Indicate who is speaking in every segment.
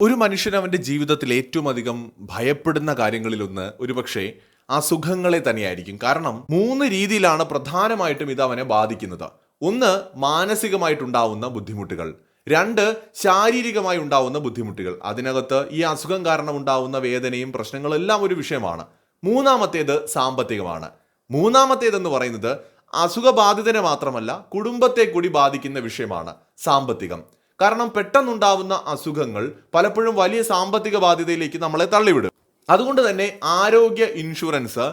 Speaker 1: ഒരു മനുഷ്യൻ അവൻ്റെ ജീവിതത്തിൽ ഏറ്റവും അധികം ഭയപ്പെടുന്ന കാര്യങ്ങളിലൊന്ന് ഒരുപക്ഷെ അസുഖങ്ങളെ തന്നെയായിരിക്കും. കാരണം 3 രീതിയിലാണ് പ്രധാനമായിട്ടും ഇത് അവനെ ബാധിക്കുന്നത്. ഒന്ന്, മാനസികമായിട്ടുണ്ടാവുന്ന ബുദ്ധിമുട്ടുകൾ. 2, ശാരീരികമായി ഉണ്ടാവുന്ന ബുദ്ധിമുട്ടുകൾ. അതിനകത്ത് ഈ അസുഖം കാരണം ഉണ്ടാവുന്ന വേദനയും പ്രശ്നങ്ങളും എല്ലാം ഒരു വിഷയമാണ്. മൂന്നാമത്തേത് സാമ്പത്തികമാണ്. മൂന്നാമത്തേതെന്ന് പറയുന്നത് അസുഖബാധിതനെ മാത്രമല്ല കുടുംബത്തെ കൂടി ബാധിക്കുന്ന വിഷയമാണ് സാമ്പത്തികം. കാരണം പെട്ടെന്നുണ്ടാവുന്ന അസുഖങ്ങൾ പലപ്പോഴും വലിയ സാമ്പത്തിക ബാധ്യതയിലേക്ക് നമ്മളെ തള്ളിവിടും. അതുകൊണ്ട് തന്നെ ആരോഗ്യ ഇൻഷുറൻസ്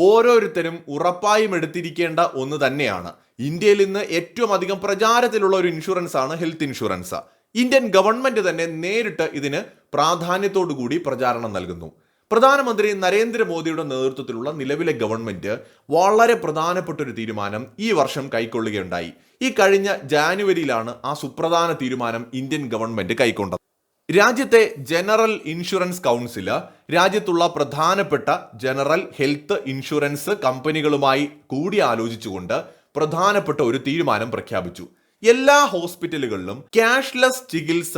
Speaker 1: ഓരോരുത്തരും ഉറപ്പായും എടുത്തിരിക്കേണ്ട ഒന്ന് തന്നെയാണ്. ഇന്ത്യയിൽ ഇന്ന് ഏറ്റവും അധികം പ്രചാരത്തിലുള്ള ഒരു ഇൻഷുറൻസ് ആണ് ഹെൽത്ത് ഇൻഷുറൻസ്. ഇന്ത്യൻ ഗവൺമെന്റ് തന്നെ നേരിട്ട് ഇതിന് പ്രാധാന്യത്തോടു കൂടി പ്രചാരണം നൽകുന്നു. പ്രധാനമന്ത്രി നരേന്ദ്രമോദിയുടെ നേതൃത്വത്തിലുള്ള നിലവിലെ ഗവൺമെന്റ് വളരെ പ്രധാനപ്പെട്ട ഒരു തീരുമാനം ഈ വർഷം കൈക്കൊള്ളുകയുണ്ടായി. ഈ കഴിഞ്ഞ ജാനുവരിയിലാണ് ആ സുപ്രധാന തീരുമാനം ഇന്ത്യൻ ഗവൺമെന്റ് കൈക്കൊണ്ടത്. രാജ്യത്തെ ജനറൽ ഇൻഷുറൻസ് കൗൺസില് രാജ്യത്തുള്ള പ്രധാനപ്പെട്ട ജനറൽ ഹെൽത്ത് ഇൻഷുറൻസ് കമ്പനികളുമായി കൂടിയാലോചിച്ചുകൊണ്ട് പ്രധാനപ്പെട്ട ഒരു തീരുമാനം പ്രഖ്യാപിച്ചു. എല്ലാ ഹോസ്പിറ്റലുകളിലും ക്യാഷ്ലെസ് ചികിത്സ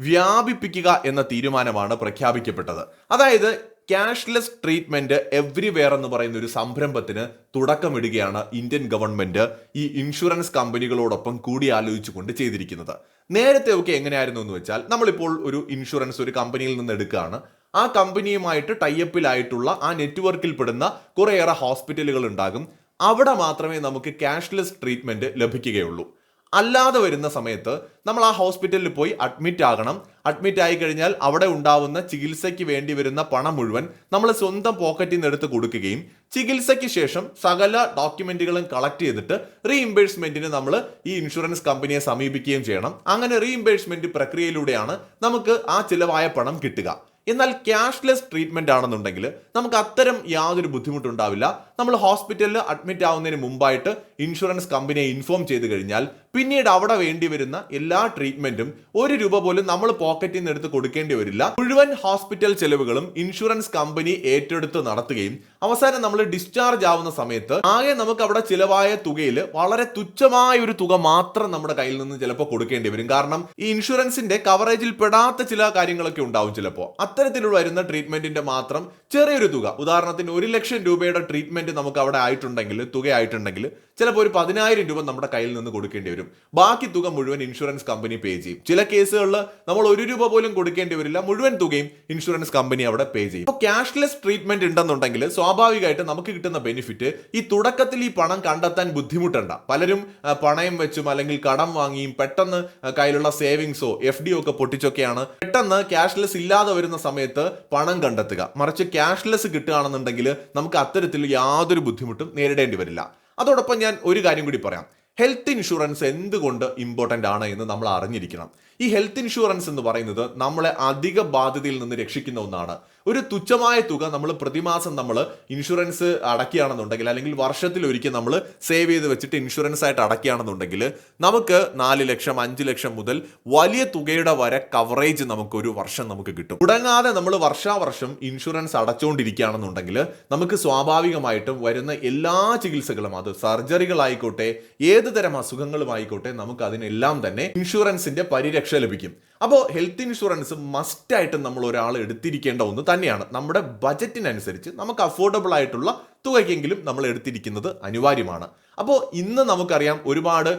Speaker 1: വ്യാപിപ്പിക്കുക എന്ന തീരുമാനമാണ് പ്രഖ്യാപിക്കപ്പെട്ടത്. അതായത് ക്യാഷ്ലെസ് ട്രീറ്റ്മെന്റ് എവ്രിവെയർ എന്ന് പറയുന്ന ഒരു സംരംഭത്തിന് തുടക്കമിടുകയാണ് ഇന്ത്യൻ ഗവൺമെന്റ് ഈ ഇൻഷുറൻസ് കമ്പനികളോടൊപ്പം കൂടിയാലോചിച്ചുകൊണ്ട് ചെയ്തിരിക്കുന്നത്. നേരത്തെ ഒക്കെ എങ്ങനെയായിരുന്നു എന്ന് വെച്ചാൽ, നമ്മളിപ്പോൾ ഒരു ഇൻഷുറൻസ് ഒരു കമ്പനിയിൽ നിന്ന് എടുക്കുകയാണ്. ആ കമ്പനിയുമായിട്ട് ടൈപ്പിലായിട്ടുള്ള ആ നെറ്റ്വർക്കിൽ പെടുന്ന കുറേയേറെ ഹോസ്പിറ്റലുകൾ ഉണ്ടാകും. അവിടെ മാത്രമേ നമുക്ക് ക്യാഷ്ലെസ് ട്രീറ്റ്മെന്റ് ലഭിക്കുകയുള്ളൂ. അല്ലാതെ വരുന്ന സമയത്ത് നമ്മൾ ആ ഹോസ്പിറ്റലിൽ പോയി അഡ്മിറ്റ് ആകണം. അഡ്മിറ്റ് ആയി കഴിഞ്ഞാൽ അവിടെ ഉണ്ടാവുന്ന ചികിത്സയ്ക്ക് വേണ്ടി വരുന്ന പണം മുഴുവൻ നമ്മൾ സ്വന്തം പോക്കറ്റിൽ നിന്ന് എടുത്ത് കൊടുക്കുകയും ചികിത്സയ്ക്ക് ശേഷം സകല ഡോക്യുമെന്റുകളും കളക്ട് ചെയ്തിട്ട് റീഇംബേഴ്സ്മെന്റിന് നമ്മൾ ഈ ഇൻഷുറൻസ് കമ്പനിയെ സമീപിക്കുകയും ചെയ്യണം. അങ്ങനെ റീഇംബേഴ്സ്മെന്റ് പ്രക്രിയയിലൂടെയാണ് നമുക്ക് ആ ചിലവായ പണം കിട്ടുക. എന്നാൽ ക്യാഷ്ലെസ് ട്രീറ്റ്മെന്റ് ആണെന്നുണ്ടെങ്കിൽ നമുക്ക് അത്തരം യാതൊരു ബുദ്ധിമുട്ടുണ്ടാവില്ല. നമ്മൾ ഹോസ്പിറ്റലിൽ അഡ്മിറ്റ് ആവുന്നതിന് മുമ്പായിട്ട് ഇൻഷുറൻസ് കമ്പനിയെ ഇൻഫോം ചെയ്ത് കഴിഞ്ഞാൽ പിന്നീട് അവിടെ വേണ്ടി വരുന്ന എല്ലാ ട്രീറ്റ്മെന്റും ₹1 പോലും നമ്മൾ പോക്കറ്റിൽ നിന്ന് എടുത്ത് കൊടുക്കേണ്ടി വരില്ല. മുഴുവൻ ഹോസ്പിറ്റൽ ചെലവുകളും ഇൻഷുറൻസ് കമ്പനി ഏറ്റെടുത്ത് നടത്തുകയും അവസാനം നമ്മൾ ഡിസ്ചാർജ് ആവുന്ന സമയത്ത് ആകെ നമുക്ക് അവിടെ ചിലവായ തുകയിൽ വളരെ തുച്ഛമായ ഒരു തുക മാത്രം നമ്മുടെ കയ്യിൽ നിന്ന് ചിലപ്പോൾ കൊടുക്കേണ്ടി വരും. കാരണം ഈ ഇൻഷുറൻസിന്റെ കവറേജിൽ പെടാത്ത ചില കാര്യങ്ങളൊക്കെ ഉണ്ടാവും. ചിലപ്പോൾ അത്തരത്തിലുള്ള വരുന്ന ട്രീറ്റ്മെന്റിന്റെ മാത്രം ചെറിയൊരു തുക, ഉദാഹരണത്തിന് ₹1,00,000 ട്രീറ്റ്മെന്റ് നമുക്ക് അവിടെ ആയിട്ടുണ്ടെങ്കിൽ, തുകയായിട്ടുണ്ടെങ്കിൽ ചിലപ്പോൾ ഒരു ₹10,000 നമ്മുടെ കയ്യിൽ നിന്ന് കൊടുക്കേണ്ടി വരും. ബാക്കി തുക മുഴുവൻ ഇൻഷുറൻസ് കമ്പനി പേ ചെയ്യും. ചില കേസുകളിൽ നമ്മൾ ₹1 പോലും കൊടുക്കേണ്ടി വരില്ല, മുഴുവൻ തുകയും ഇൻഷുറൻസ് കമ്പനി അവിടെ പേ ചെയ്യും. അപ്പോൾ ക്യാഷ്ലെസ് ട്രീറ്റ്മെന്റ് ഉണ്ടെന്നുണ്ടെങ്കിൽ സ്വാഭാവികമായിട്ട് നമുക്ക് കിട്ടുന്ന ബെനിഫിറ്റ് ഈ തുടക്കത്തിൽ ഈ പണം കണ്ടെത്താൻ ബുദ്ധിമുട്ടണ്ട. പലരും പണയം വെച്ചും അല്ലെങ്കിൽ കടം വാങ്ങിയും പെട്ടെന്ന് കയ്യിലുള്ള സേവിങ്സോ FD ഒക്കെ പൊട്ടിച്ചൊക്കെയാണ് പെട്ടെന്ന് ക്യാഷ്ലെസ് ഇല്ലാതെ വരുന്ന സമയത്ത് പണം കണ്ടെത്തുക. മറിച്ച് ക്യാഷ്ലെസ് കിട്ടുകയാണെന്നുണ്ടെങ്കിൽ നമുക്ക് അത്തരത്തിൽ യാതൊരു ബുദ്ധിമുട്ടും നേരിടേണ്ടി വരില്ല. അതോടൊപ്പം ഞാൻ ഒരു കാര്യം കൂടി പറയാം. ഹെൽത്ത് ഇൻഷുറൻസ് എന്തുകൊണ്ട് ഇമ്പോർട്ടൻ്റ് ആണ് എന്ന് നമ്മൾ അറിഞ്ഞിരിക്കണം. ഈ ഹെൽത്ത് ഇൻഷുറൻസ് എന്ന് പറയുന്നത് നമ്മളെ അധിക ബാധ്യതയിൽ നിന്ന് രക്ഷിക്കുന്ന ഒന്നാണ്. ഒരു തുച്ഛമായ തുക നമ്മൾ പ്രതിമാസം നമ്മൾ ഇൻഷുറൻസ് അടയ്ക്കുകയാണെന്നുണ്ടെങ്കിൽ, അല്ലെങ്കിൽ വർഷത്തിൽ ഒരിക്കൽ നമ്മൾ സേവ് ചെയ്ത് വെച്ചിട്ട് ഇൻഷുറൻസ് ആയിട്ട് അടയ്ക്കുകയാണെന്നുണ്ടെങ്കിൽ നമുക്ക് 4 ലക്ഷം 5 ലക്ഷം മുതൽ വലിയ തുകയുടെ വരെ കവറേജ് നമുക്ക് ഒരു വർഷം നമുക്ക് കിട്ടും. മുടങ്ങാതെ നമ്മൾ വർഷാവർഷം ഇൻഷുറൻസ് അടച്ചുകൊണ്ടിരിക്കുകയാണെന്നുണ്ടെങ്കിൽ നമുക്ക് സ്വാഭാവികമായിട്ടും വരുന്ന എല്ലാ ചികിത്സകളും, അത് സർജറികളായിക്കോട്ടെ ഏത് തരം അസുഖങ്ങളുമായിക്കോട്ടെ, നമുക്ക് അതിനെല്ലാം തന്നെ ഇൻഷുറൻസിന്റെ പരിരക്ഷ ലഭിക്കും. അപ്പോൾ ഹെൽത്ത് ഇൻഷുറൻസ് മസ്റ്റായിട്ട് നമ്മൾ ഒരാൾ എടുത്തിരിക്കേണ്ട ഒന്ന് തന്നെയാണ്. നമ്മുടെ ബജറ്റിനനുസരിച്ച് നമുക്ക് അഫോർഡബിൾ ആയിട്ടുള്ള തുകയ്ക്കെങ്കിലും നമ്മൾ എടുത്തിരിക്കുന്നത് അനിവാര്യമാണ്. അപ്പോൾ ഇന്ന് നമുക്കറിയാം ഒരുപാട്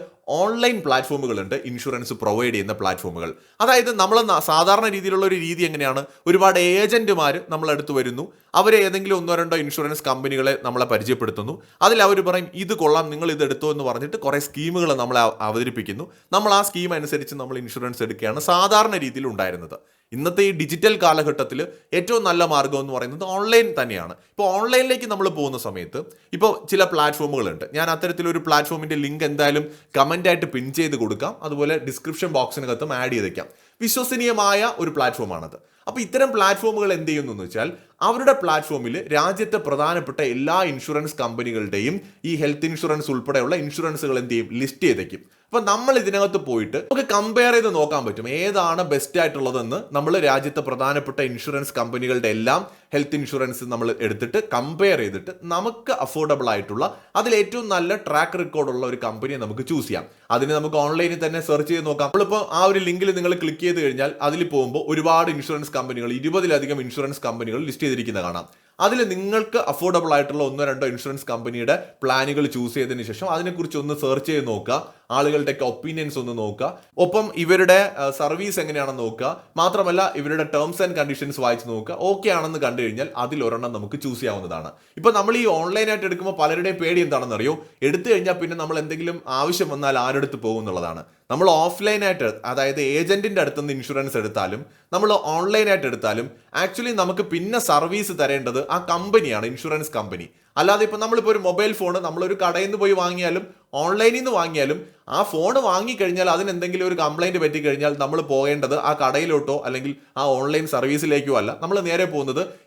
Speaker 1: ഓൺലൈൻ പ്ലാറ്റ്ഫോമുകളുണ്ട്, ഇൻഷുറൻസ് പ്രൊവൈഡ് ചെയ്യുന്ന പ്ലാറ്റ്ഫോമുകൾ. അതായത് നമ്മൾ സാധാരണ രീതിയിലുള്ള ഒരു രീതി എങ്ങനെയാണ്, ഒരുപാട് ഏജന്റുമാർ നമ്മളടുത്ത് വരുന്നു, അവർ ഏതെങ്കിലും 1-2 ഇൻഷുറൻസ് കമ്പനികളെ നമ്മളെ പരിചയപ്പെടുത്തുന്നു. അതിൽ അവർ പറയും ഇത് കൊള്ളാം, നിങ്ങൾ ഇത് എടുത്തോ എന്ന് പറഞ്ഞിട്ട് കുറേ സ്കീമുകൾ നമ്മളെ അവതരിപ്പിക്കുന്നു. നമ്മൾ ആ സ്കീം അനുസരിച്ച് നമ്മൾ ഇൻഷുറൻസ് എടുക്കുകയാണ് സാധാരണ രീതിയിൽ ഉണ്ടായിരുന്നത്. ഇന്നത്തെ ഈ ഡിജിറ്റൽ കാലഘട്ടത്തിൽ ഏറ്റവും നല്ല മാർഗം എന്ന് പറയുന്നത് ഓൺലൈൻ തന്നെയാണ്. ഇപ്പോൾ ഓൺലൈനിലേക്ക് നമ്മൾ പോകുന്ന സമയത്ത് ഇപ്പോൾ ചില പ്ലാറ്റ്ഫോമുകളുണ്ട്. ഞാൻ അത്തരത്തിലൊരു പ്ലാറ്റ്ഫോമിൻ്റെ ലിങ്ക് എന്തായാലും കമൻ്റായിട്ട് പിൻ ചെയ്ത് കൊടുക്കാം, അതുപോലെ ഡിസ്ക്രിപ്ഷൻ ബോക്സിനകത്തും ആഡ് ചെയ്തേക്കാം. വിശ്വസനീയമായ ഒരു പ്ലാറ്റ്ഫോമാണത്. അപ്പോൾ ഇത്തരം പ്ലാറ്റ്ഫോമുകൾ എന്ത് ചെയ്യുന്നു എന്ന് വെച്ചാൽ, അവരുടെ പ്ലാറ്റ്ഫോമിൽ രാജ്യത്തെ പ്രധാനപ്പെട്ട എല്ലാ ഇൻഷുറൻസ് കമ്പനികളുടെയും ഈ ഹെൽത്ത് ഇൻഷുറൻസ് ഉൾപ്പെടെയുള്ള ഇൻഷുറൻസുകൾ എന്ത് ചെയ്യും, ലിസ്റ്റ് ചെയ്തേക്കും. അപ്പൊ നമ്മൾ ഇതിനകത്ത് പോയിട്ട് നമുക്ക് കമ്പയർ ചെയ്ത് നോക്കാൻ പറ്റും ഏതാണ് ബെസ്റ്റ് ആയിട്ടുള്ളതെന്ന്. നമ്മൾ രാജ്യത്തെ പ്രധാനപ്പെട്ട ഇൻഷുറൻസ് കമ്പനികളുടെ എല്ലാം ഹെൽത്ത് ഇൻഷുറൻസ് നമ്മൾ എടുത്തിട്ട് കമ്പയർ ചെയ്തിട്ട് നമുക്ക് അഫോർഡബിൾ ആയിട്ടുള്ള അതിൽ ഏറ്റവും നല്ല ട്രാക്ക് റെക്കോർഡ് ഉള്ള ഒരു കമ്പനിയെ നമുക്ക് ചൂസ് ചെയ്യാം. അതിന് നമുക്ക് ഓൺലൈനിൽ തന്നെ സെർച്ച് ചെയ്ത് നോക്കാം. നമ്മളിപ്പോൾ ആ ഒരു ലിങ്കിൽ നിങ്ങൾ ക്ലിക്ക് ചെയ്ത് കഴിഞ്ഞാൽ അതിൽ പോകുമ്പോൾ ഒരുപാട് ഇൻഷുറൻസ് കമ്പനികൾ, 20-ലധികം ഇൻഷുറൻസ് കമ്പനികൾ ലിസ്റ്റ് ചെയ്തിരിക്കുന്നത് കാണാം. അതിൽ നിങ്ങൾക്ക് അഫോർഡബിൾ ആയിട്ടുള്ള 1-2 ഇൻഷുറൻസ് കമ്പനിയുടെ പ്ലാനുകൾ ചൂസ് ചെയ്തതിന് ശേഷം അതിനെക്കുറിച്ച് ഒന്ന് സെർച്ച് ചെയ്ത് നോക്കുക, ആളുകളുടെയൊക്കെ ഒപ്പീനിയൻസ് ഒന്ന് നോക്കുക, ഒപ്പം ഇവരുടെ സർവീസ് എങ്ങനെയാണെന്ന് നോക്കുക, മാത്രമല്ല ഇവരുടെ ടേംസ് ആൻഡ് കണ്ടീഷൻസ് വായിച്ച് നോക്കുക. ഓക്കെ ആണെന്ന് കണ്ടു കഴിഞ്ഞാൽ അതിലൊരെണ്ണം നമുക്ക് ചൂസ് ചെയ്യാവുന്നതാണ്. ഇപ്പൊ നമ്മൾ ഈ ഓൺലൈനായിട്ട് എടുക്കുമ്പോൾ പലരുടെയും പേടി എന്താണെന്ന് അറിയോ? എടുത്തു കഴിഞ്ഞാൽ പിന്നെ നമ്മൾ എന്തെങ്കിലും ആവശ്യം വന്നാൽ ആരെടുത്ത് പോകും എന്നുള്ളതാണ്. നമ്മൾ ഓഫ്ലൈനായിട്ട്, അതായത് ഏജന്റിന്റെ അടുത്തുനിന്ന് ഇൻഷുറൻസ് എടുത്താലും നമ്മൾ ഓൺലൈനായിട്ട് എടുത്താലും ആക്ച്വലി നമുക്ക് പിന്നെ സർവീസ് തരേണ്ടത് ആ കമ്പനിയാണ്, ഇൻഷുറൻസ് കമ്പനി. അല്ലാതെ ഇപ്പൊ നമ്മളിപ്പോൾ ഒരു മൊബൈൽ ഫോൺ നമ്മളൊരു കടയിൽ നിന്ന് പോയി വാങ്ങിയാലും ഓൺലൈനിൽ നിന്ന് വാങ്ങിയാലും ആ ഫോൺ വാങ്ങിക്കഴിഞ്ഞാൽ അതിന് എന്തെങ്കിലും ഒരു കംപ്ലൈന്റ് പറ്റിക്കഴിഞ്ഞാൽ നമ്മൾ പോകേണ്ടത് ആ കടയിലോട്ടോ അല്ലെങ്കിൽ ആ ഓൺലൈൻ സർവീസിലേക്കോ അല്ല. നമ്മൾ നേരെ പോകുന്നത്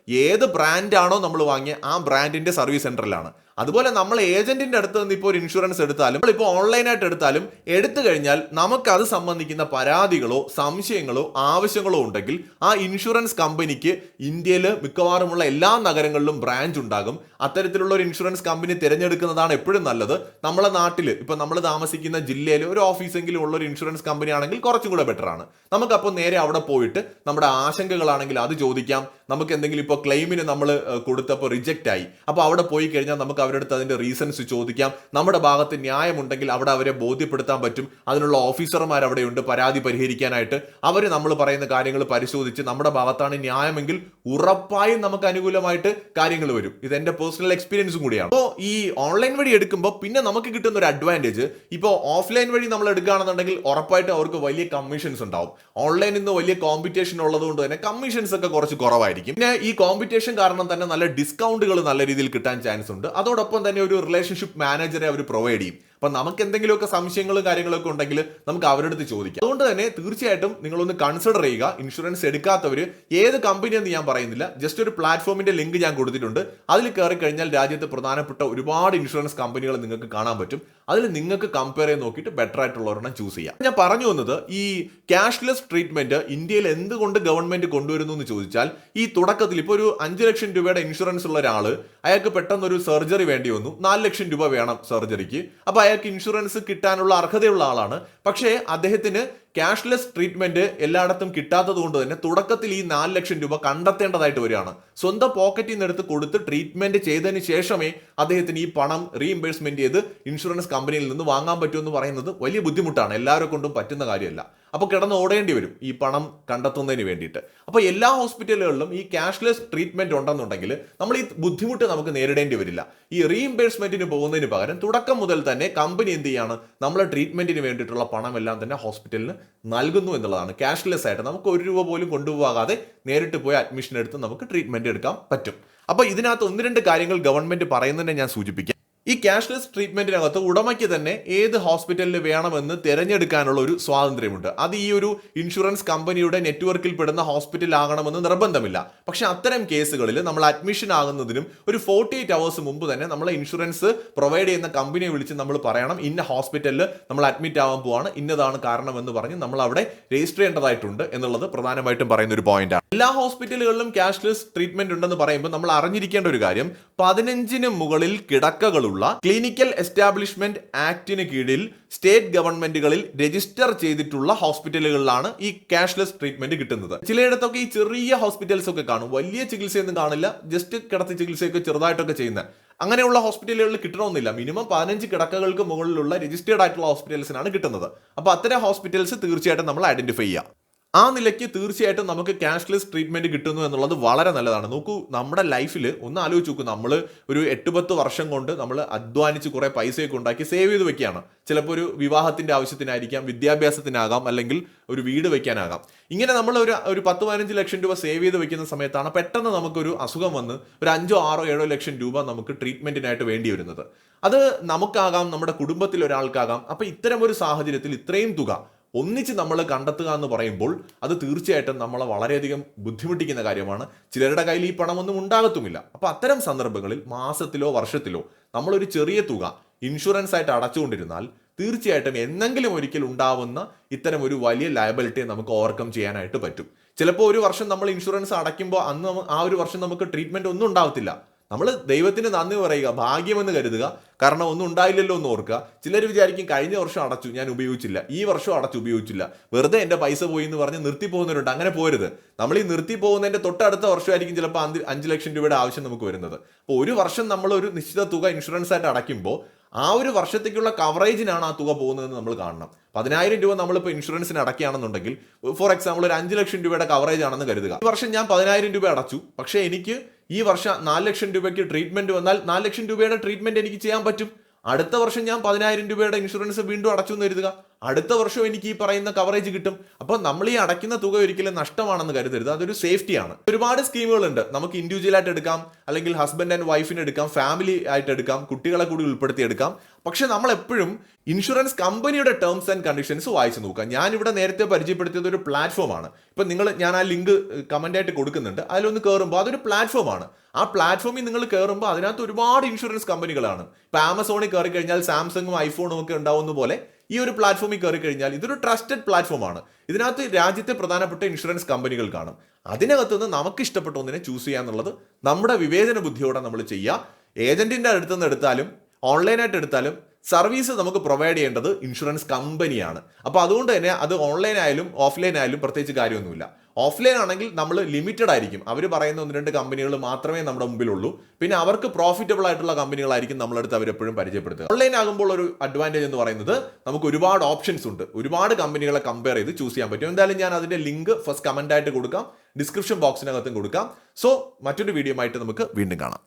Speaker 1: ഏത് ബ്രാൻഡാണോ നമ്മൾ വാങ്ങിയ ആ ബ്രാൻഡിന്റെ സർവീസ് സെന്ററിലാണ്. അതുപോലെ നമ്മൾ ഏജന്റിന്റെ അടുത്ത് നിന്ന് ഇപ്പോൾ ഒരു ഇൻഷുറൻസ് എടുത്താലും ഇപ്പോൾ ഓൺലൈനായിട്ട് എടുത്താലും എടുത്തു കഴിഞ്ഞാൽ നമുക്ക് അത് സംബന്ധിക്കുന്ന പരാതികളോ സംശയങ്ങളോ ആവശ്യങ്ങളോ ഉണ്ടെങ്കിൽ ആ ഇൻഷുറൻസ് കമ്പനിക്ക് ഇന്ത്യയിൽ മിക്കവാറുമുള്ള എല്ലാ നഗരങ്ങളിലും ബ്രാഞ്ച് ഉണ്ടാകും. അത്തരത്തിലുള്ള ഒരു ഇൻഷുറൻസ് കമ്പനി തിരഞ്ഞെടുക്കുന്നതാണ് എപ്പോഴും നല്ലത്. നമ്മളെ നാട്ടിൽ ഇപ്പൊ നമ്മൾ താമസിക്കുന്ന ജില്ലയിൽ ഒരു ഓഫീസെങ്കിലും ഉള്ള ഒരു ഇൻഷുറൻസ് കമ്പനി ആണെങ്കിൽ കുറച്ചും കൂടെ ബെറ്റർ ആണ്. നമുക്കപ്പോൾ നേരെ അവിടെ പോയിട്ട് നമ്മുടെ ആശങ്കകളാണെങ്കിൽ അത് ചോദിക്കാം. നമുക്ക് എന്തെങ്കിലും ഇപ്പോൾ ക്ലെയിമിന് നമ്മൾ കൊടുത്തപ്പോൾ റിജക്റ്റ് ആയി, അപ്പോൾ അവിടെ പോയി കഴിഞ്ഞാൽ നമുക്ക് അവരുടെ അടുത്ത് അതിന്റെ റീസൺസ് ചോദിക്കാം. നമ്മുടെ ഭാഗത്ത് ന്യായമുണ്ടെങ്കിൽ അവിടെ അവരെ ബോധ്യപ്പെടുത്താൻ പറ്റും. അതിനുള്ള ഓഫീസർമാർ അവിടെയുണ്ട് പരാതി പരിഹരിക്കാനായിട്ട്. അവർ നമ്മൾ പറയുന്ന കാര്യങ്ങൾ പരിശോധിച്ച് നമ്മുടെ ഭാഗത്താണ് ന്യായമെങ്കിൽ ഉറപ്പായും നമുക്ക് അനുകൂലമായിട്ട് കാര്യങ്ങൾ വരും. ഇത് എന്റെ പേഴ്സണൽ എക്സ്പീരിയൻസും കൂടിയാണ്. അപ്പോൾ ഈ ഓൺലൈൻ വഴി എടുക്കുമ്പോൾ പിന്നെ നമുക്ക് കിട്ടുന്ന ഒരു അഡ്വാൻറ്റേജ്, ഇപ്പോൾ ഓഫ്ലൈൻ വഴി നമ്മൾ എടുക്കുകയാണെന്നുണ്ടെങ്കിൽ ഉറപ്പായിട്ട് അവർക്ക് വലിയ കമ്മീഷൻസ് ഉണ്ടാവും. ഓൺലൈനിൽ നിന്ന് വലിയ കോമ്പറ്റീഷൻ ഉള്ളതുകൊണ്ട് തന്നെ കമ്മീഷൻസ് ഒക്കെ കുറച്ച് കുറവായിരിക്കും. പിന്നെ ഈ കോമ്പറ്റീഷൻ കാരണം തന്നെ നല്ല ഡിസ്കൗണ്ടുകൾ നല്ല രീതിയിൽ കിട്ടാൻ ചാൻസ് ഉണ്ട്. അതോടൊപ്പം തന്നെ ഒരു റിലേഷൻഷിപ്പ് മാനേജറെ അവർ പ്രൊവൈഡ് ചെയ്യും. അപ്പൊ നമുക്ക് എന്തെങ്കിലുമൊക്കെ സംശയങ്ങളും കാര്യങ്ങളൊക്കെ ഉണ്ടെങ്കിൽ നമുക്ക് അവരുടെ അടുത്ത് ചോദിക്കാം. അതുകൊണ്ട് തന്നെ തീർച്ചയായിട്ടും നിങ്ങളൊന്ന് കൺസിഡർ ചെയ്യുക. ഇൻഷുറൻസ് എടുക്കാത്തവർ ഏത് കമ്പനി എന്ന് ഞാൻ പറയുന്നില്ല, ജസ്റ്റ് ഒരു പ്ലാറ്റ്ഫോമിന്റെ ലിങ്ക് ഞാൻ കൊടുത്തിട്ടുണ്ട്. അതിൽ കയറി കഴിഞ്ഞാൽ രാജ്യത്ത് പ്രധാനപ്പെട്ട ഒരുപാട് ഇൻഷുറൻസ് കമ്പനികൾ നിങ്ങൾക്ക് കാണാൻ പറ്റും. അതിൽ നിങ്ങൾക്ക് കമ്പയർ ചെയ്ത് നോക്കിയിട്ട് ബെറ്റർ ആയിട്ടുള്ള ഒരെണ്ണം ചൂസ് ചെയ്യാം. ഞാൻ പറഞ്ഞു വന്നത് ഈ ക്യാഷ്ലെസ് ട്രീറ്റ്മെന്റ് ഇന്ത്യയിൽ എന്തുകൊണ്ട് ഗവൺമെന്റ് കൊണ്ടുവരുന്നു എന്ന് ചോദിച്ചാൽ, ഈ തുടക്കത്തിൽ ഇപ്പോൾ ഒരു 5 ലക്ഷം രൂപയുടെ ഇൻഷുറൻസ് ഉള്ള ഒരാള്, അയാൾക്ക് പെട്ടെന്ന് ഒരു സർജറി വേണ്ടി വന്നു, 4 ലക്ഷം രൂപ വേണം സർജറിക്ക്. അപ്പൊ അയാൾക്ക് ഇൻഷുറൻസ് കിട്ടാനുള്ള അർഹതയുള്ള ആളാണ്. പക്ഷേ അദ്ദേഹത്തിന് ക്യാഷ്ലെസ് ട്രീറ്റ്മെന്റ് എല്ലായിടത്തും കിട്ടാത്തത് കൊണ്ട് തന്നെ തുടക്കത്തിൽ ഈ 4 ലക്ഷം രൂപ കണ്ടെത്തേണ്ടതായിട്ട് വരികയാണ്. സ്വന്തം പോക്കറ്റിൽ നിന്ന് എടുത്ത് കൊടുത്ത് ട്രീറ്റ്മെന്റ് ചെയ്തതിന് ശേഷമേ അദ്ദേഹത്തിന് ഈ പണം റീഇംബേഴ്സ്മെന്റ് ചെയ്ത് ഇൻഷുറൻസ് കമ്പനിയിൽ നിന്ന് വാങ്ങാൻ പറ്റുമെന്ന് പറയുന്നത് വലിയ ബുദ്ധിമുട്ടാണ്. എല്ലാവരെ കൊണ്ടും പറ്റുന്ന കാര്യമല്ല. അപ്പോൾ കിടന്ന് ഓടേണ്ടി വരും ഈ പണം കണ്ടെത്തുന്നതിന് വേണ്ടിയിട്ട്. അപ്പോൾ എല്ലാ ഹോസ്പിറ്റലുകളിലും ഈ ക്യാഷ്ലെസ് ട്രീറ്റ്മെന്റ് ഉണ്ടെന്നുണ്ടെങ്കിൽ നമ്മൾ ഈ ബുദ്ധിമുട്ട് നമുക്ക് നേരിടേണ്ടി വരില്ല. ഈ റീഇംബേഴ്സ്മെന്റിന് പോകുന്നതിന് പകരം തുടക്കം മുതൽ തന്നെ കമ്പനി എന്ത് ചെയ്യാണ്, നമ്മളെ ട്രീറ്റ്മെന്റിന് വേണ്ടിയിട്ടുള്ള പണം എല്ലാം തന്നെ ഹോസ്പിറ്റലിന് നൽകുന്നു എന്നുള്ളതാണ്. ക്യാഷ്ലെസ് ആയിട്ട് നമുക്ക് 1 രൂപ പോലും കൊണ്ടുപോകാതെ നേരിട്ട് പോയി അഡ്മിഷൻ എടുത്ത് നമുക്ക് ട്രീറ്റ്മെന്റ് എടുക്കാൻ പറ്റും. അപ്പോൾ ഇതിനകത്ത് 1-2 കാര്യങ്ങൾ ഗവൺമെന്റ് പറയുന്നതിനെ ഞാൻ സൂചിപ്പിക്കാം. ഈ ക്യാഷ്ലെസ് ട്രീറ്റ്മെന്റിനകത്ത് ഉടമയ്ക്ക് തന്നെ ഏത് ഹോസ്പിറ്റലിൽ വേണമെന്ന് തിരഞ്ഞെടുക്കാനുള്ള ഒരു സ്വാതന്ത്ര്യമുണ്ട്. അത് ഈ ഒരു ഇൻഷുറൻസ് കമ്പനിയുടെ നെറ്റ്വർക്കിൽ പെടുന്ന ഹോസ്പിറ്റൽ ആകണമെന്ന് നിർബന്ധമില്ല. പക്ഷെ അത്തരം കേസുകളിൽ നമ്മൾ അഡ്മിഷൻ ആകുന്നതിനും ഒരു 48 അവേഴ്സ് മുമ്പ് തന്നെ നമ്മളെ ഇൻഷുറൻസ് പ്രൊവൈഡ് ചെയ്യുന്ന കമ്പനിയെ വിളിച്ച് നമ്മൾ പറയണം, ഇന്ന ഹോസ്പിറ്റലിൽ നമ്മൾ അഡ്മിറ്റ് ആവാൻ പോവാണ്, ഇന്നതാണ് കാരണം എന്ന് പറഞ്ഞ് നമ്മൾ അവിടെ രജിസ്റ്റർ ചെയ്യേണ്ടതായിട്ടുണ്ട് എന്നുള്ളത് പ്രധാനമായിട്ടും പറയുന്ന ഒരു പോയിന്റാണ്. എല്ലാ ഹോസ്പിറ്റലുകളിലും ക്യാഷ്ലെസ് ട്രീറ്റ്മെന്റ് ഉണ്ടെന്ന് പറയുമ്പോൾ നമ്മൾ അറിഞ്ഞിരിക്കേണ്ട ഒരു കാര്യം, 15 മുകളിൽ കിടക്കകളുള്ള ക്ലിനിക്കൽ എസ്റ്റാബ്ലിഷ്മെന്റ് ആക്ടിന് കീഴിൽ സ്റ്റേറ്റ് ഗവൺമെന്റുകളിൽ രജിസ്റ്റർ ചെയ്തിട്ടുള്ള ഹോസ്പിറ്റലുകളിലാണ് ഈ ക്യാഷ്ലെസ് ട്രീറ്റ്മെന്റ് കിട്ടുന്നത്. ചിലയിടത്തൊക്കെ ഈ ചെറിയ ഹോസ്പിറ്റൽസ് ഒക്കെ കാണും, വലിയ ചികിത്സയൊന്നും കാണില്ല, ജസ്റ്റ് കിടത്തി ചികിത്സയൊക്കെ ചെറുതായിട്ടൊക്കെ ചെയ്യുന്നത്. അങ്ങനെയുള്ള ഹോസ്പിറ്റലുകളിൽ കിട്ടണമെന്നില്ല. മിനിമം 15 കിടക്കകൾക്ക് മുകളിലുള്ള രജിസ്റ്റേർഡ് ആയിട്ടുള്ള ഹോസ്പിറ്റൽസിനാണ് കിട്ടുന്നത്. അപ്പോൾ അത്തരം ഹോസ്പിറ്റൽസ് തീർച്ചയായിട്ടും നമ്മൾ ഐഡന്റിഫൈ ചെയ്യാം. ആ നിലയ്ക്ക് തീർച്ചയായിട്ടും നമുക്ക് ക്യാഷ്ലെസ് ട്രീറ്റ്മെന്റ് കിട്ടുന്നു എന്നുള്ളത് വളരെ നല്ലതാണ്. നോക്കൂ, നമ്മുടെ ലൈഫിൽ ഒന്ന് ആലോചിച്ച് നോക്കൂ, നമ്മൾ ഒരു 8-10 വർഷം കൊണ്ട് നമ്മൾ അധ്വാനിച്ച് കുറെ പൈസയൊക്കെ ഉണ്ടാക്കി സേവ് ചെയ്ത് വെക്കുകയാണ്. ചിലപ്പോൾ ഒരു വിവാഹത്തിന്റെ ആവശ്യത്തിനായിരിക്കാം, വിദ്യാഭ്യാസത്തിനാകാം, അല്ലെങ്കിൽ ഒരു വീട് വെക്കാനാകാം. ഇങ്ങനെ നമ്മൾ ഒരു 10-15 ലക്ഷം രൂപ സേവ് ചെയ്ത് വെക്കുന്ന സമയത്താണ് പെട്ടെന്ന് നമുക്കൊരു അസുഖം വന്ന് ഒരു 5-6-7 ലക്ഷം രൂപ നമുക്ക് ട്രീറ്റ്മെന്റിനായിട്ട് വേണ്ടി വരുന്നത്. അത് നമുക്കാകാം, നമ്മുടെ കുടുംബത്തിൽ ഒരാൾക്കാകാം. അപ്പൊ ഇത്തരം ഒരു സാഹചര്യത്തിൽ ഇത്രയും തുക ഒന്നിച്ച് നമ്മൾ കണ്ടെത്തുക എന്ന് പറയുമ്പോൾ അത് തീർച്ചയായിട്ടും നമ്മളെ വളരെയധികം ബുദ്ധിമുട്ടിക്കുന്ന കാര്യമാണ്. ചിലരുടെ കയ്യിൽ ഈ പണമൊന്നും ഉണ്ടാകത്തുമില്ല. അപ്പൊ അത്തരം സന്ദർഭങ്ങളിൽ മാസത്തിലോ വർഷത്തിലോ നമ്മളൊരു ചെറിയ തുക ഇൻഷുറൻസ് ആയിട്ട് അടച്ചുകൊണ്ടിരുന്നാൽ തീർച്ചയായിട്ടും എന്നെങ്കിലും ഒരിക്കൽ ഉണ്ടാവുന്ന ഇത്തരം ഒരു വലിയ ലയബിലിറ്റിയെ നമുക്ക് ഓവർകം ചെയ്യാനായിട്ട് പറ്റും. ചിലപ്പോൾ ഒരു വർഷം നമ്മൾ ഇൻഷുറൻസ് അടയ്ക്കുമ്പോൾ അന്ന് ആ ഒരു വർഷം നമുക്ക് ട്രീറ്റ്മെന്റ് ഒന്നും ഉണ്ടാവത്തില്ല. നമ്മൾ ദൈവത്തിന് നന്ദി പറയുക, ഭാഗ്യമെന്ന് കരുതുക. കാരണം ഒന്നും ഉണ്ടായില്ലല്ലോ എന്ന് ഓർക്കുക. ചിലർ വിചാരിക്കും കഴിഞ്ഞ വർഷം അടച്ചു, ഞാൻ ഉപയോഗിച്ചില്ല, ഈ വർഷം അടച്ചു, ഉപയോഗിച്ചില്ല, വെറുതെ എൻ്റെ പൈസ പോയി എന്ന് പറഞ്ഞ് നിർത്തി പോകുന്നവരുണ്ട്. അങ്ങനെ പോരുത്. നമ്മൾ ഈ നിർത്തി പോകുന്നതിൻ്റെ തൊട്ടടുത്ത വർഷമായിരിക്കും ചിലപ്പോൾ 5 ലക്ഷം രൂപയുടെ ആവശ്യം നമുക്ക് വരുന്നത്. അപ്പോൾ ഒരു വർഷം നമ്മൾ ഒരു നിശ്ചിത തുക ഇൻഷുറൻസ് ആയിട്ട് അടയ്ക്കുമ്പോൾ ആ ഒരു വർഷത്തേക്കുള്ള കവറേജിനാണ് ആ തുക പോകുന്നതെന്ന് നമ്മൾ കാണണം. 10,000 രൂപ നമ്മളിപ്പോൾ ഇൻഷുറൻസിന് അടയ്ക്കുകയാണെന്നുണ്ടെങ്കിൽ, ഫോർ എക്സാമ്പിൾ ഒരു 5 ലക്ഷം രൂപയുടെ കവറേജ് ആണെന്ന് കരുതുക. ഈ വർഷം ഞാൻ 10,000 രൂപ അടച്ചു, പക്ഷേ എനിക്ക് ഈ വർഷം 4 ലക്ഷം രൂപയ്ക്ക് ട്രീറ്റ്മെന്റ് വന്നാൽ 4 ലക്ഷം രൂപയുടെ ട്രീറ്റ്മെന്റ് എനിക്ക് ചെയ്യാൻ പറ്റും. അടുത്ത വർഷം ഞാൻ 10,000 രൂപയുടെ ഇൻഷുറൻസ് വീണ്ടും അടച്ചു എന്ന് കരുതുക. അടുത്ത വർഷം എനിക്ക് ഈ പറയുന്ന കവറേജ് കിട്ടും. അപ്പോൾ നമ്മൾ ഈ അടയ്ക്കുന്ന തുക ഒരിക്കലും നഷ്ടമാണെന്ന് കരുതരുത്, അതൊരു സേഫ്റ്റിയാണ്. ഒരുപാട് സ്കീമുകളുണ്ട്. നമുക്ക് ഇൻഡിവിജ്വൽ ആയിട്ട് എടുക്കാം, അല്ലെങ്കിൽ ഹസ്ബൻഡ് ആൻഡ് വൈഫിന് എടുക്കാം, ഫാമിലി ആയിട്ട് എടുക്കാം, കുട്ടികളെ കൂടി ഉൾപ്പെടുത്തി എടുക്കാം. പക്ഷെ നമ്മൾ എപ്പോഴും ഇൻഷുറൻസ് കമ്പനിയുടെ ടേംസ് ആൻഡ് കണ്ടീഷൻസ് വായിച്ചു നോക്കുക. ഞാനിവിടെ നേരത്തെ പരിചയപ്പെടുത്തിയത് ഒരു പ്ലാറ്റ്ഫോമാണ്. ഇപ്പം ഞാൻ ആ ലിങ്ക് കമന്റ് ആയിട്ട് കൊടുക്കുന്നുണ്ട്. അതിലൊന്ന് കയറുമ്പോൾ അതൊരു പ്ലാറ്റ്ഫോമാണ്. ആ പ്ലാറ്റ്ഫോമിൽ നിങ്ങൾ കയറുമ്പോൾ അതിനകത്ത് ഒരുപാട് ഇൻഷുറൻസ് കമ്പനികളാണ്. ഇപ്പം ആമസോണിൽ കയറി കഴിഞ്ഞാൽ സാംസങ്ങും ഐഫോണും ഒക്കെ ഉണ്ടാവുന്ന പോലെ ഈ ഒരു പ്ലാറ്റ്ഫോമിൽ കയറി കഴിഞ്ഞാൽ ഇതൊരു ട്രസ്റ്റഡ് പ്ലാറ്റ്ഫോമാണ്. ഇതിനകത്ത് രാജ്യത്തെ പ്രധാനപ്പെട്ട ഇൻഷുറൻസ് കമ്പനികൾ കാണും. അതിനകത്തുനിന്ന് നമുക്ക് ഇഷ്ടപ്പെട്ട ഒന്നിനെ ചൂസ് ചെയ്യുക എന്നുള്ളത് നമ്മുടെ വിവേചന ബുദ്ധിയോടെ നമ്മൾ ചെയ്യുക. ഏജന്റിന്റെ അടുത്തുനിന്ന് എടുത്താലും ഓൺലൈനായിട്ട് എടുത്താലും സർവീസ് നമുക്ക് പ്രൊവൈഡ് ചെയ്യേണ്ടത് ഇൻഷുറൻസ് കമ്പനിയാണ്. അപ്പോൾ അതുകൊണ്ട് തന്നെ അത് ഓൺലൈൻ ആയാലും ഓഫ്ലൈൻ ആയാലും പ്രത്യേകിച്ച് കാര്യമൊന്നുമില്ല. ഓഫ്ലൈൻ ആണെങ്കിൽ നമ്മൾ ലിമിറ്റഡ് ആയിരിക്കും. അവർ പറയുന്ന 1-2 കമ്പനികൾ മാത്രമേ നമ്മുടെ മുമ്പിലുള്ളൂ. പിന്നെ അവർക്ക് പ്രോഫിറ്റബിൾ ആയിട്ടുള്ള കമ്പനികളായിരിക്കും നമ്മളടുത്ത് അവരെപ്പോഴും പരിചയപ്പെടുത്തുക. ഓൺലൈൻ ആകുമ്പോൾ ഒരു അഡ്വാൻറ്റേജ് എന്ന് പറയുന്നത് നമുക്ക് ഒരുപാട് ഓപ്ഷൻസ് ഉണ്ട്. ഒരുപാട് കമ്പനികളെ കമ്പയർ ചെയ്ത് ചൂസ് ചെയ്യാൻ പറ്റും. എന്തായാലും ഞാൻ അതിന്റെ ലിങ്ക് ഫസ്റ്റ് കമന്റ് ആയിട്ട് കൊടുക്കാം, ഡിസ്ക്രിപ്ഷൻ ബോക്സിനകത്തും കൊടുക്കാം. സോ മറ്റൊരു വീഡിയോ ആയിട്ട് നമുക്ക് വീണ്ടും കാണാം.